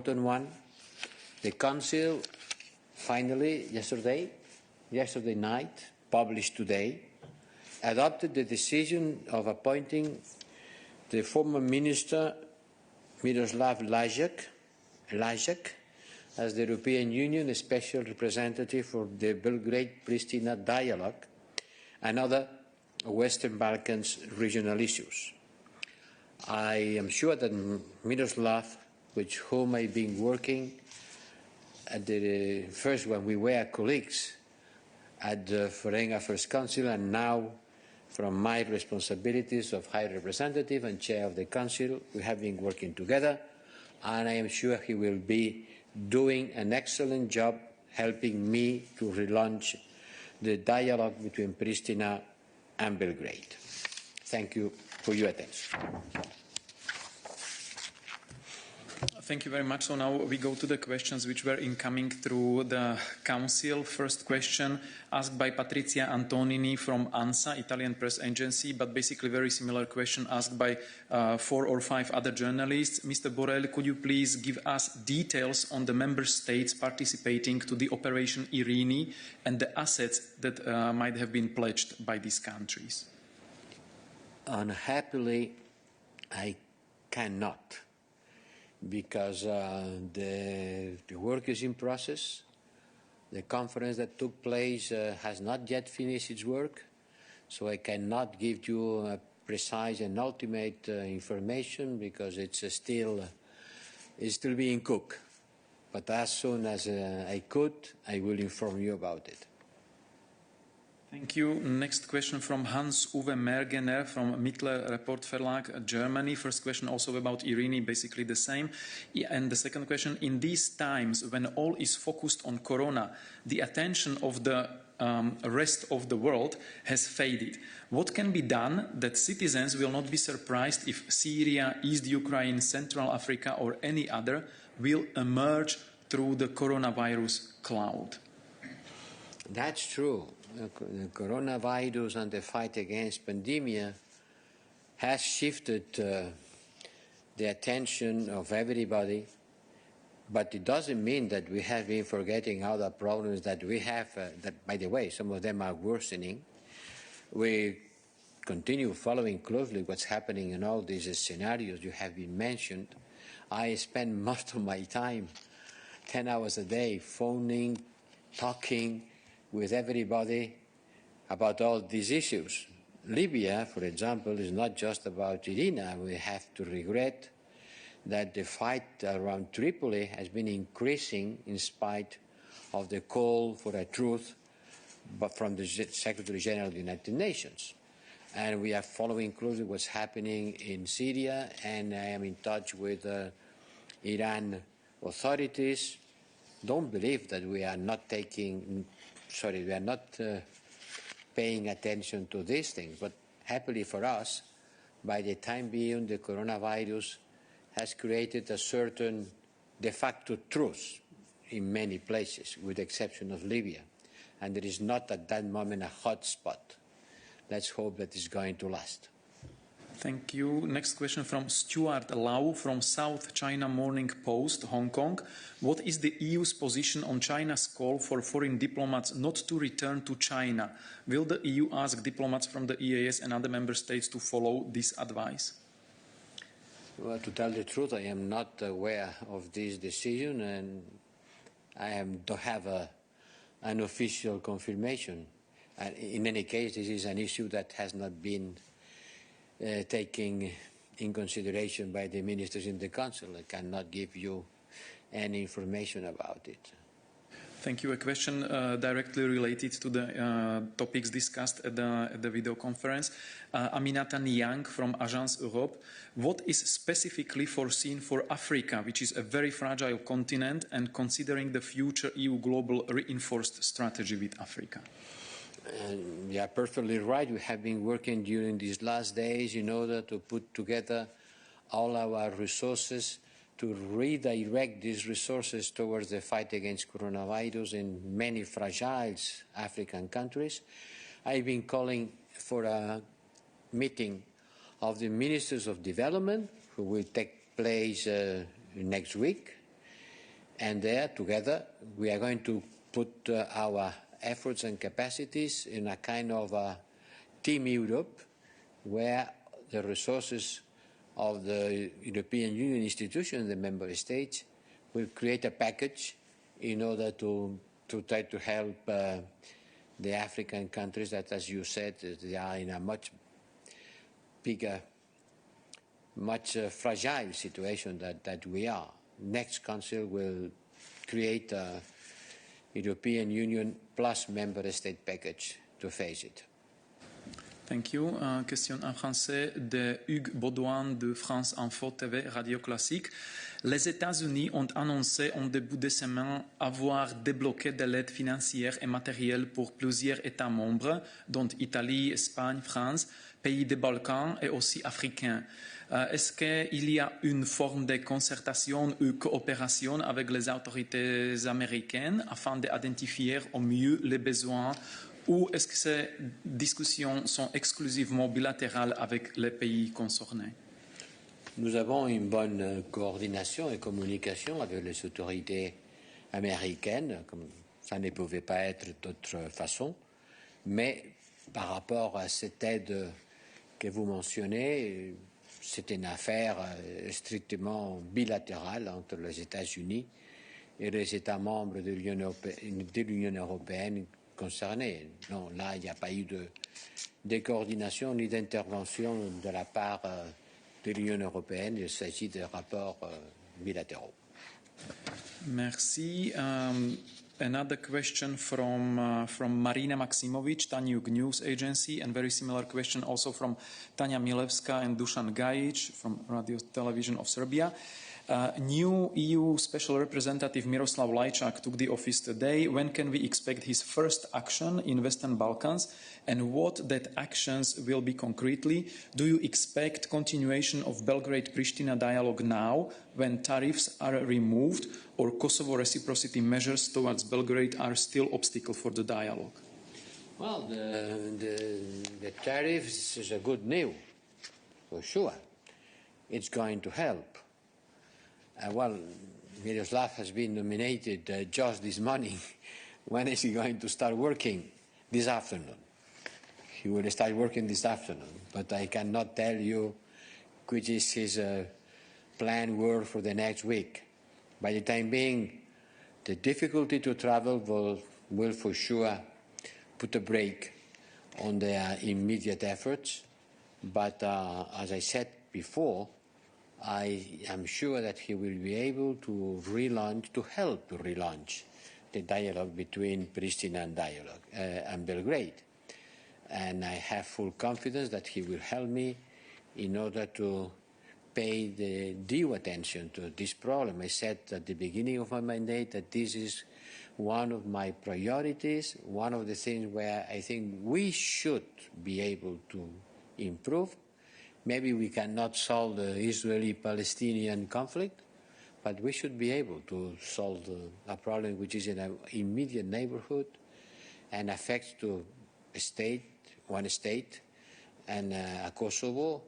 important one. The Council finally, yesterday night, published today, adopted the decision of appointing the former minister Miroslav Lajčák as the European Union Special Representative for the Belgrade-Pristina dialogue and other Western Balkans regional issues. I am sure that Miroslav, with whom I've been working at the first when we were colleagues at the Foreign Affairs Council, and now from my responsibilities of High Representative and Chair of the Council, we have been working together, and I am sure he will be doing an excellent job helping me to relaunch the dialogue between Pristina and Belgrade. Thank you for your attention. Thank you very much. So now we go to the questions which were incoming through the Council. First question asked by Patrizia Antonini from ANSA, Italian press agency, but basically very similar question asked by 4 or 5 other journalists. Mr. Borrell, could you please give us details on the member states participating to the Operation Irini and the assets that might have been pledged by these countries? Unhappily, I cannot, because the work is in process. The conference that took place has not yet finished its work, so I cannot give you a precise and ultimate information because it's still being cooked. But as soon as I could, I will inform you about it. Thank you. Next question from Hans-Uwe Mergener from Mittler Report Verlag, Germany. First question also about Irini, basically the same. And the second question, in these times when all is focused on Corona, the attention of the rest of the world has faded. What can be done that citizens will not be surprised if Syria, East Ukraine, Central Africa or any other will emerge through the coronavirus cloud? That's true. The coronavirus and the fight against pandemia has shifted the attention of everybody, but it doesn't mean that we have been forgetting other problems that we have, that, by the way, some of them are worsening. We continue following closely what's happening in all these scenarios you have been mentioned. I spend most of my time, 10 hours a day, phoning, talking with everybody about all these issues. Libya, for example, is not just about Irina. We have to regret that the fight around Tripoli has been increasing in spite of the call for a truce from the Secretary General of the United Nations. And we are following closely what's happening in Syria, and I am in touch with Iran authorities. Don't believe that we are not paying attention to these things, but happily for us, by the time being, the coronavirus has created a certain de facto truce in many places, with the exception of Libya, and there is not at that moment a hot spot. Let's hope that it's going to last. Thank you. Next question from Stuart Lau from South China Morning Post, Hong Kong. What is the EU's position on China's call for foreign diplomats not to return to China? Will the EU ask diplomats from the EAS and other member states to follow this advice? Well, to tell the truth, I am not aware of this decision, and I don't have an official confirmation. In any case, this is an issue that has not been taken in consideration by the ministers in the Council. I cannot give you any information about it. Thank you. A question directly related to the topics discussed at the video conference. Aminata Niang from Agence Europe. What is specifically foreseen for Africa, which is a very fragile continent, and considering the future EU global reinforced strategy with Africa? You are perfectly right. We have been working during these last days in order to put together all our resources to redirect these resources towards the fight against coronavirus in many fragile African countries. I've been calling for a meeting of the Ministers of Development, who will take place next week And there, together, we are going to put our efforts and capacities in a kind of a Team Europe, where the resources of the European Union institutions, the member states, will create a package in order to try to help the African countries that, as you said, they are in a much bigger, much fragile situation that we are. Next Council will create a European Union plus member state package to face it. Thank you. Question en français de Hugues Baudouin de France Info TV Radio Classique. Les États-Unis ont annoncé en début de semaine avoir débloqué de l'aide financière et matérielle pour plusieurs États membres, dont Italie, Espagne, France, pays des Balkans et aussi africains. Est-ce qu'il y a une forme de concertation ou coopération avec les autorités américaines afin d'identifier au mieux les besoins, ou est-ce que ces discussions sont exclusivement bilatérales avec les pays concernés? Nous avons une bonne coordination et communication avec les autorités américaines, comme ça ne pouvait pas être d'autre façon, mais par rapport à cette aide que vous mentionnez, c'est une affaire strictement bilatérale entre les États-Unis et les États membres de l'Union européenne concernés. Non, là, il n'y a pas eu de coordination ni d'intervention de la part de l'Union européenne. Il s'agit de rapports bilatéraux. Merci. Another question from Marina Maksimovic, Tanjug News Agency, and very similar question also from Tanja Milevska and Dusan Gajic from Radio Television of Serbia. New EU Special Representative Miroslav Lajčák took the office today. When can we expect his first action in Western Balkans, and what that actions will be concretely? Do you expect continuation of Belgrade-Pristina dialogue now, when tariffs are removed, or Kosovo reciprocity measures towards Belgrade are still obstacle for the dialogue? Well, the tariffs is a good news, for sure. It's going to help. Well, Miroslav has been nominated just this morning. When is he going to start working? This afternoon. He will start working this afternoon, but I cannot tell you which is his planned work for the next week. By the time being, the difficulty to travel will for sure put a brake on their immediate efforts, but as I said before, I am sure that he will be able to help to relaunch the dialogue between Pristina and Belgrade. And I have full confidence that he will help me in order to pay the due attention to this problem. I said at the beginning of my mandate that this is one of my priorities, one of the things where I think we should be able to improve. Maybe we cannot solve the Israeli-Palestinian conflict, but we should be able to solve a problem which is in an immediate neighborhood and affects to one state, and a Kosovo,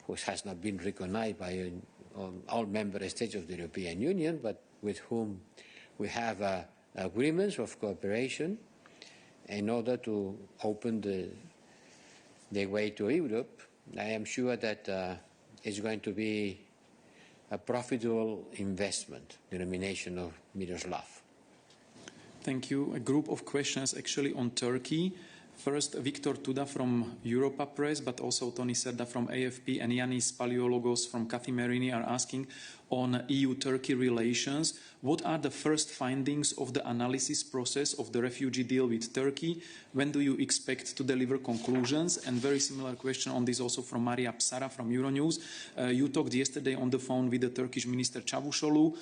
which has not been recognized by all member states of the European Union, but with whom we have agreements of cooperation in order to open the way to Europe. I am sure that it's going to be a profitable investment, the nomination of Miroslav. Thank you. A group of questions actually on Turkey. First, Victor Tuda from Europa Press, but also Tony Serda from AFP and Yanis Paliologos from Kathy Marini are asking on EU-Turkey relations. What are the first findings of the analysis process of the refugee deal with Turkey? When do you expect to deliver conclusions? And very similar question on this also from Maria Psara from Euronews. You talked yesterday on the phone with the Turkish Minister Çavuşoğlu.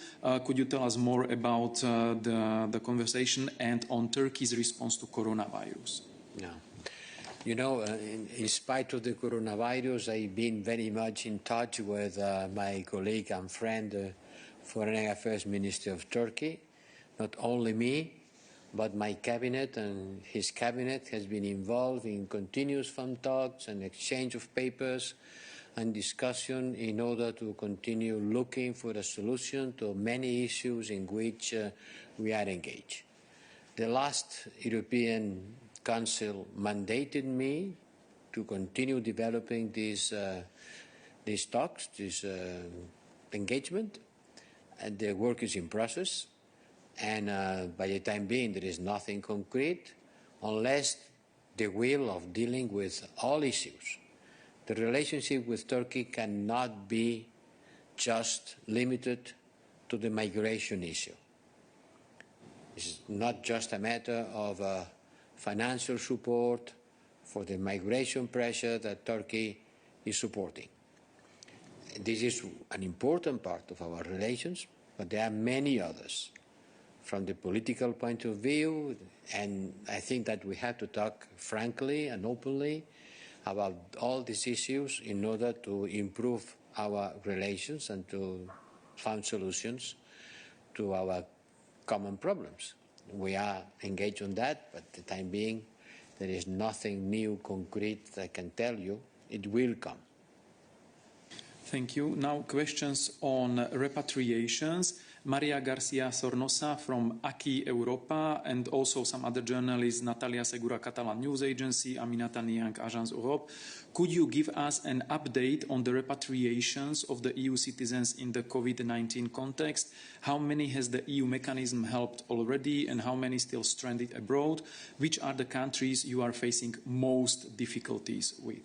Could you tell us more about the conversation and on Turkey's response to coronavirus? Yeah. You know, in spite of the coronavirus, I've been very much in touch with my colleague and friend, Foreign Affairs Minister of Turkey. Not only me, but my cabinet and his cabinet has been involved in continuous phone talks and exchange of papers and discussion in order to continue looking for a solution to many issues in which we are engaged. The last European Council mandated me to continue developing these talks, this engagement, and the work is in process. And by the time being, there is nothing concrete unless the will of dealing with all issues. The relationship with Turkey cannot be just limited to the migration issue. It's not just a matter of financial support for the migration pressure that Turkey is supporting. This is an important part of our relations, but there are many others from the political point of view, and I think that we have to talk frankly and openly about all these issues in order to improve our relations and to find solutions to our common problems. We are engaged on that, but for the time being, there is nothing new, concrete that I can tell you. It will come. Thank you. Now questions on repatriations. Maria Garcia Sornosa from Aki Europa, and also some other journalists, Natalia Segura, Catalan News Agency, Aminata Niang, Agence Europe. Could you give us an update on the repatriations of the EU citizens in the COVID-19 context? How many has the EU mechanism helped already, and how many still stranded abroad? Which are the countries you are facing most difficulties with?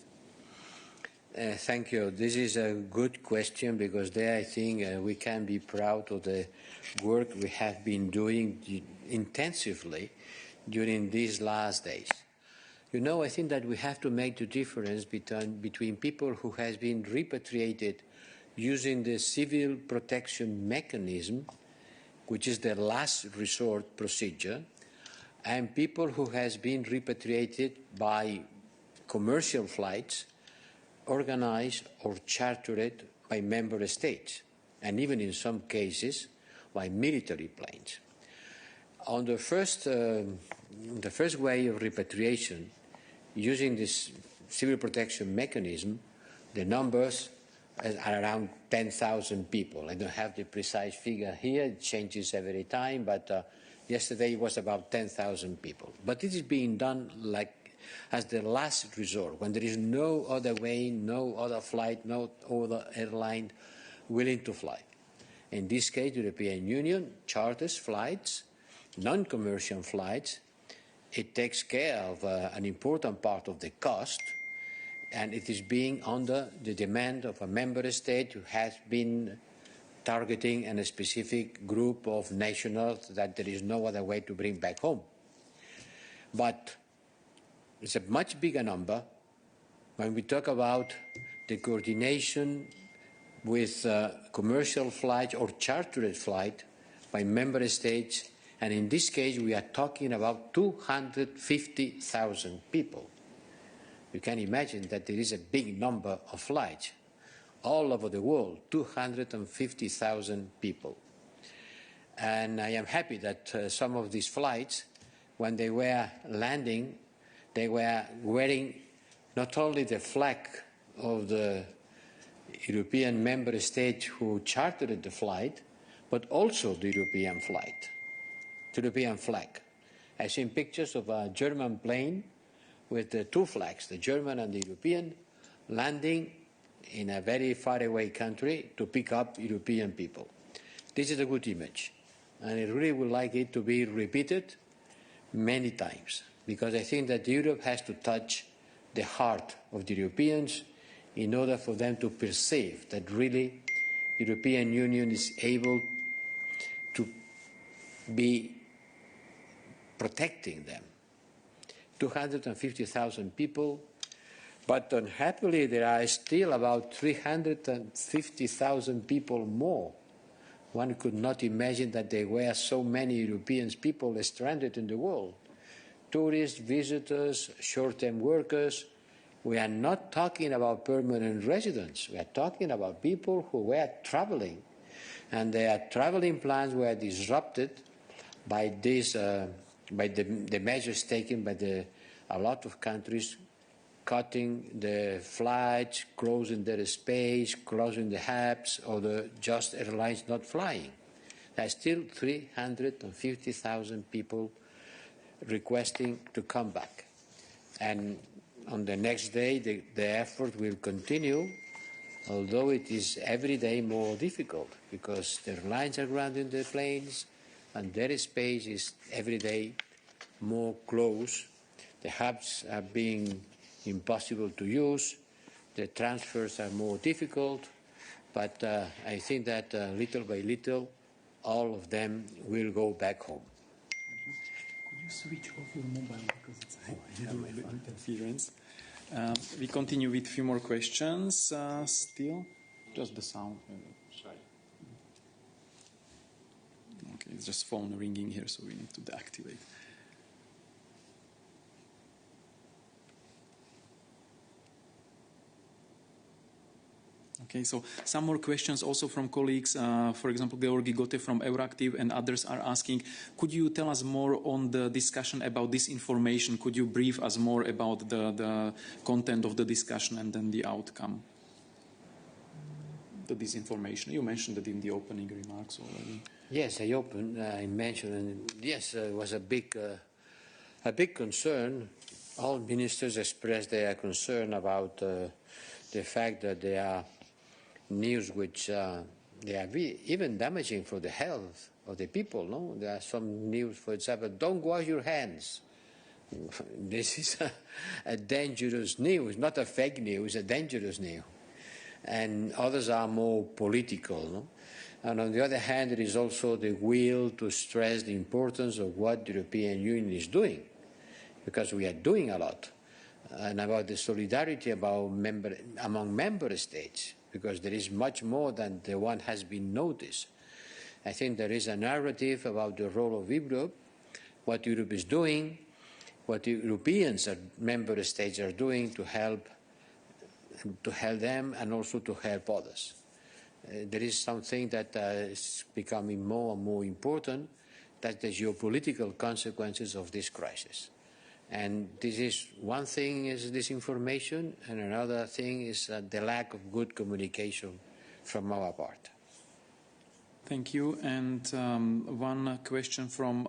Thank you. This is a good question, because there I think we can be proud of the work we have been doing intensively during these last days. You know, I think that we have to make the difference between people who have been repatriated using the civil protection mechanism, which is the last resort procedure, and people who have been repatriated by commercial flights organized or chartered by member states, and even in some cases by military planes. On the first way of repatriation, using this civil protection mechanism, the numbers are around 10,000 people. I don't have the precise figure here, it changes every time, but yesterday it was about 10,000 people. But it is being done like as the last resort, when there is no other way, no other flight, no other airline willing to fly. In this case, the European Union charters flights, non-commercial flights. It takes care of an important part of the cost, and it is being under the demand of a member state who has been targeting a specific group of nationals that there is no other way to bring back home. But it's a much bigger number when we talk about the coordination with commercial flights or chartered flight by member states, and in this case we are talking about 250,000 people. You can imagine that there is a big number of flights all over the world, 250,000 people. And I am happy that some of these flights, when they were landing, they were wearing not only the flag of the European member state who chartered the flight, but also the European flag. I've seen pictures of a German plane with the two flags, the German and the European, landing in a very faraway country to pick up European people. This is a good image, and I really would like it to be repeated many times, because I think that Europe has to touch the heart of the Europeans in order for them to perceive that really the European Union is able to be protecting them. 250,000 people, but unhappily there are still about 350,000 people more. One could not imagine that there were so many European people stranded in the world. Tourists, visitors, short-term workers. We are not talking about permanent residents. We are talking about people who were traveling, and their traveling plans were disrupted by this, by the measures taken by a lot of countries cutting the flights, closing their space, closing the hubs, or just airlines not flying. There's still 350,000 people requesting to come back. And on the next day, the effort will continue, although it is every day more difficult because the airlines are grounding the planes and their space is every day more closed. The hubs are being impossible to use. The transfers are more difficult. But I think that little by little, all of them will go back home. Could you switch off your mobile because it's interference? We continue with a few more questions still. Just the sound. Sorry. Okay, it's just phone ringing here, so we need to deactivate. Okay, so some more questions also from colleagues. For example, Georgi Gote from Euractiv and others are asking, could you tell us more on the discussion about disinformation? Could you brief us more about the content of the discussion and then the outcome? The disinformation. You mentioned it in the opening remarks already. Yes, I mentioned, and yes, it was a big concern. All ministers expressed their concern about the fact that there are news which they are even damaging for the health of the people. No, there are some news, for example, don't wash your hands. This is a dangerous news, not a fake news, a dangerous news. And others are more political. No? And on the other hand, there is also the will to stress the importance of what the European Union is doing, because we are doing a lot, and about the solidarity among member states, because there is much more than the one has been noticed. I think there is a narrative about the role of Europe, what Europe is doing, what the Europeans, member states, are doing to help them and also to help others. There is something that is becoming more and more important, that's the geopolitical consequences of this crisis. And this is one thing is disinformation, and another thing is the lack of good communication from our part. Thank you. And one question from